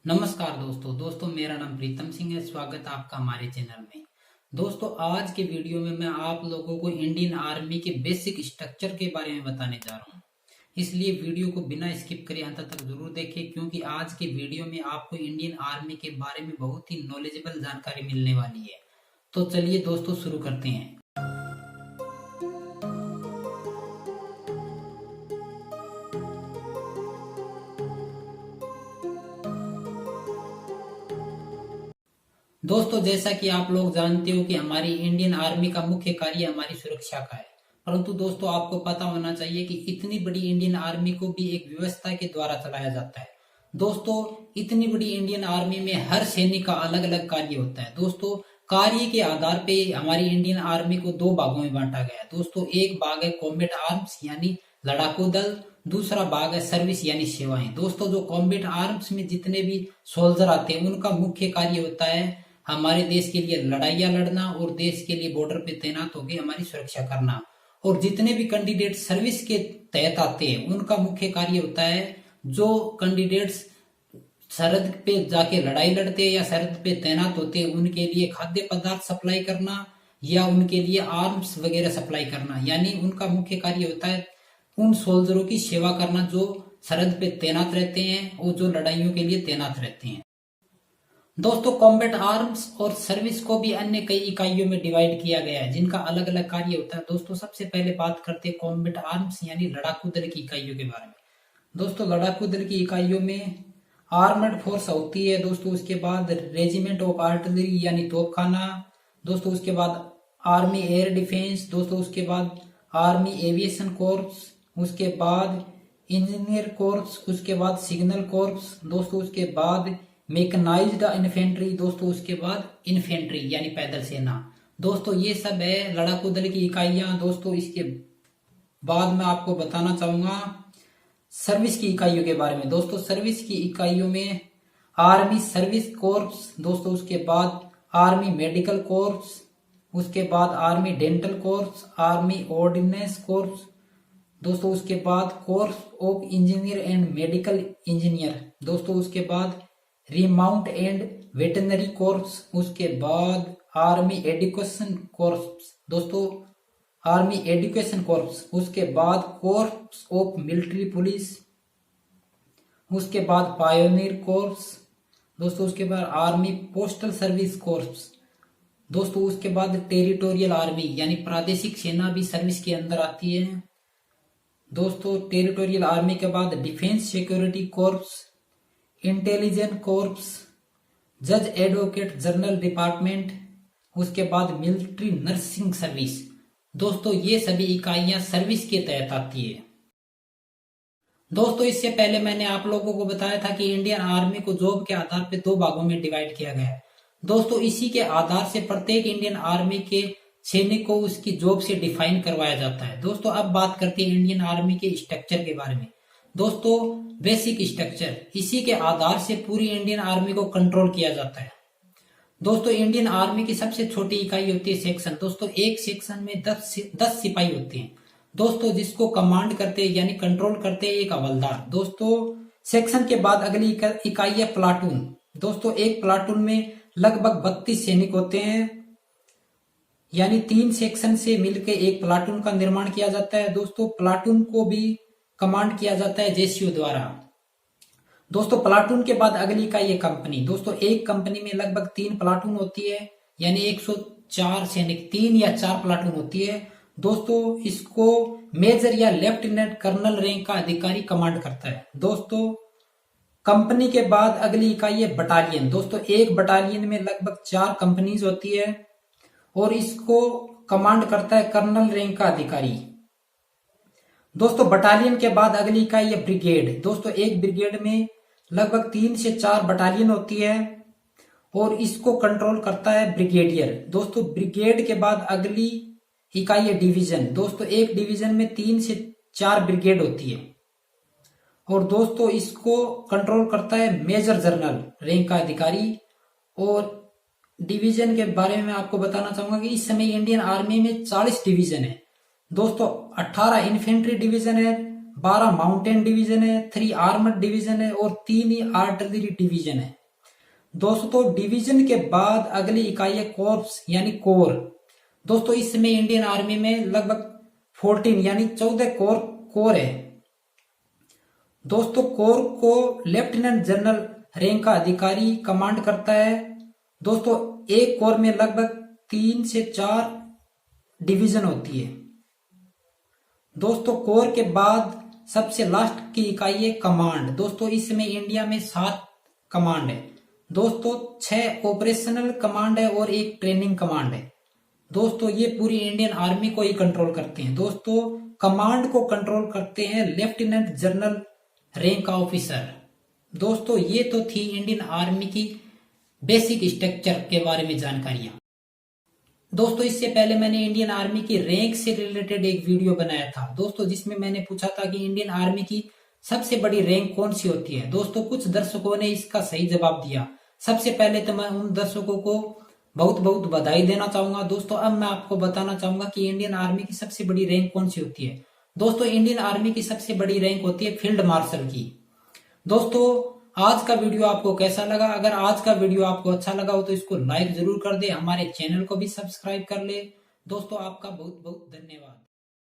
नमस्कार दोस्तों मेरा नाम प्रीतम सिंह है। स्वागत है आपका हमारे चैनल में। दोस्तों आज के वीडियो में मैं आप लोगों को इंडियन आर्मी के बेसिक स्ट्रक्चर के बारे में बताने जा रहा हूं। इसलिए वीडियो को बिना स्किप करे अंत तक जरूर देखें, क्योंकि आज के वीडियो में आपको इंडियन आर्मी के बारे में बहुत ही नॉलेजेबल जानकारी मिलने वाली है। तो चलिए दोस्तों शुरू करते हैं। दोस्तों जैसा कि आप लोग जानते हो कि हमारी इंडियन आर्मी का मुख्य कार्य हमारी सुरक्षा का है, परंतु दोस्तों आपको पता होना चाहिए कि इतनी बड़ी इंडियन आर्मी को भी एक व्यवस्था के द्वारा चलाया जाता है। दोस्तों इतनी बड़ी इंडियन आर्मी में हर सैनिक का अलग अलग कार्य होता है। दोस्तों कार्य के आधार पे हमारी इंडियन आर्मी को दो भागों में बांटा गया है। दोस्तों एक भाग है कॉम्बैट आर्म्स यानी लड़ाकू दल, दूसरा भाग है सर्विस यानी सेवाएं। दोस्तों जो कॉम्बैट आर्म्स में जितने भी सोल्जर आते हैं उनका मुख्य कार्य होता है हमारे देश के लिए लड़ाइयां लड़ना और देश के लिए बॉर्डर पे तैनात होकर हमारी सुरक्षा करना। और जितने भी कैंडिडेट सर्विस के तहत आते हैं उनका मुख्य कार्य होता है जो कैंडिडेट्स सरहद पे जाके लड़ाई लड़ते हैं या सरहद पे तैनात होते हैं उनके लिए खाद्य पदार्थ सप्लाई करना या उनके लिए आर्म्स वगैरह सप्लाई करना। यानी उनका मुख्य कार्य होता है उन सोल्जरों की सेवा करना जो सरहद पे तैनात रहते हैं और जो लड़ाइयों के लिए तैनात रहते हैं। दोस्तों कॉम्बैट आर्म्स और सर्विस को भी अन्य कई इकाइयों में डिवाइड किया गया है जिनका अलग अलग कार्य होता है। दोस्तों सबसे पहले बात करते हैं कॉम्बैट आर्म्स यानी लड़ाकू दल की इकाइयों के बारे में। दोस्तों लड़ाकू दल की इकाइयों में आर्मर्ड फोर्स होती है। दोस्तों उसके बाद रेजिमेंट ऑफ आर्टिलरी यानी तोपखाना। दोस्तों उसके बाद आर्मी एयर डिफेंस। दोस्तों उसके बाद आर्मी एविएशन कोर्प्स। उसके बाद इंजीनियर कोर्प्स। उसके बाद सिग्नल कोर्प्स। दोस्तों उसके बाद मैकेनाइज्ड इन्फेंट्री। दोस्तों उसके बाद इन्फेंट्री यानी पैदल सेना। दोस्तों ये सब है लड़ाकू दल की इकाइयां। दोस्तों इसके बाद मैं आपको बताना चाहूंगा सर्विस की इकाइयों के बारे में। दोस्तों सर्विस की इकाइयों में आर्मी सर्विस कोर्प्स। दोस्तों उसके बाद आर्मी मेडिकल कोर्प्स। उसके बाद army dental corpse, army ordinance corpse. दोस्तों उसके बाद corpse of engineer and medical engineer. दोस्तों उसके बाद रिमाउंट एंड वेटनरी कोर्प्स। उसके बाद आर्मी एजुकेशन कोर्प्स। दोस्तों आर्मी एजुकेशन कोर्प्स। उसके बाद कोर्प्स ऑफ मिलिट्री पुलिस। उसके बाद पायोनियर कोर्प्स। दोस्तों उसके बाद आर्मी पोस्टल सर्विस कोर्प्स। दोस्तों उसके बाद टेरिटोरियल आर्मी यानी प्रादेशिक सेना भी सर्विस के अंदर आती है। दोस्तों टेरिटोरियल आर्मी के बाद defence security corpse, intelligence corpse, जज एडवोकेट जनरल डिपार्टमेंट। उसके बाद मिलिट्री नर्सिंग सर्विस। दोस्तों ये सभी इकाइयां सर्विस के तहत आती है। दोस्तों इससे पहले मैंने आप लोगों को बताया था कि इंडियन आर्मी को जॉब के आधार पर दो भागों में डिवाइड किया गया है। दोस्तों इसी के आधार से प्रत्येक इंडियन आर्मी के सैनिक को उसकी जॉब से डिफाइन करवाया जाता है। दोस्तों अब बात करते हैं इंडियन आर्मी के स्ट्रक्चर के बारे में। दोस्तों बेसिक स्ट्रक्चर, इसी के आधार से पूरी इंडियन आर्मी को कंट्रोल किया जाता है। दोस्तों इंडियन आर्मी की सबसे छोटी इकाई होती है सेक्शन। दोस्तों एक सेक्शन में 10 सिपाही होते हैं। दोस्तों जिसको कमांड करते हैं यानी कंट्रोल करते हैं एक हवलदार। दोस्तों सेक्शन के बाद अगली इकाई है प्लाटून। दोस्तों एक प्लाटून में लगभग 32 सैनिक होते हैं, यानी 3 सेक्शन से मिलकर एक प्लाटून का निर्माण किया जाता है। दोस्तों प्लाटून को भी कमांड किया जाता है जेसीओ द्वारा। दोस्तों प्लाटून के बाद अगली इकाई है कंपनी। दोस्तों एक कंपनी में लगभग 3 प्लाटून होती है, यानी 104 सैनिक 3 या 4 प्लाटून होती है। दोस्तों इसको मेजर या लेफ्टिनेंट कर्नल रैंक का अधिकारी कमांड करता है। दोस्तों कंपनी के बाद अगली इकाई है बटालियन। दोस्तों एक बटालियन में लगभग 4 कंपनीज होती है और इसको कमांड करता है कर्नल रैंक का अधिकारी। दोस्तों बटालियन के बाद अगली इकाई है ब्रिगेड। दोस्तों एक ब्रिगेड में लगभग 3 से 4 बटालियन होती है और इसको कंट्रोल करता है ब्रिगेडियर। दोस्तों ब्रिगेड के बाद अगली इकाई है डिवीजन। दोस्तों एक डिवीजन में 3 से 4 ब्रिगेड होती है और दोस्तों इसको कंट्रोल करता है मेजर जनरल रैंक का अधिकारी। और डिवीजन के बारे में मैं आपको बताना चाहूंगा कि इस समय इंडियन आर्मी में 40 डिवीजन है। दोस्तों 18 इन्फेंट्री डिवीजन है, 12 माउंटेन डिवीजन है, 3 आर्मड डिवीजन है और 3 ही आर्टिलरी डिवीजन है। दोस्तों डिवीजन के बाद अगली इकाई है कॉर्प्स यानी कोर। दोस्तों इसमें इंडियन आर्मी में लगभग 14 यानी 14 कोर है। दोस्तों कोर को लेफ्टिनेंट जनरल रैंक का अधिकारी कमांड करता है। दोस्तों एक कोर में लगभग 3 से 4 डिवीजन होती है। दोस्तों कोर के बाद सबसे लास्ट की इकाई है कमांड। दोस्तों इसमें इंडिया में 7 कमांड है। दोस्तों 6 ऑपरेशनल कमांड है और 1 ट्रेनिंग कमांड है। दोस्तों ये पूरी इंडियन आर्मी को ही कंट्रोल करते हैं। दोस्तों कमांड को कंट्रोल करते हैं लेफ्टिनेंट जनरल रैंक का ऑफिसर। दोस्तों ये तो थी इंडियन आर्मी की बेसिक स्ट्रक्चर के बारे में जानकारियां। दोस्तों इससे पहले मैंने इंडियन आर्मी की रैंक से रिलेटेड एक वीडियो बनाया था दोस्तों, जिसमें मैंने पूछा था कि इंडियन आर्मी की सबसे बड़ी रैंक कौन सी होती है। दोस्तों कुछ दर्शकों ने इसका सही जवाब दिया। सबसे पहले तो मैं उन दर्शकों को बहुत बहुत बधाई देना चाहूंगा। दोस्तों अब मैं आपको बताना चाहूंगा कि इंडियन आर्मी की सबसे बड़ी रैंक कौन सी होती है। दोस्तों इंडियन आर्मी की सबसे बड़ी रैंक होती है फील्ड मार्शल की। दोस्तों आज का वीडियो आपको कैसा लगा? अगर आज का वीडियो आपको अच्छा लगा हो तो इसको लाइक जरूर कर दे, हमारे चैनल को भी सब्सक्राइब कर ले। दोस्तों आपका बहुत बहुत धन्यवाद।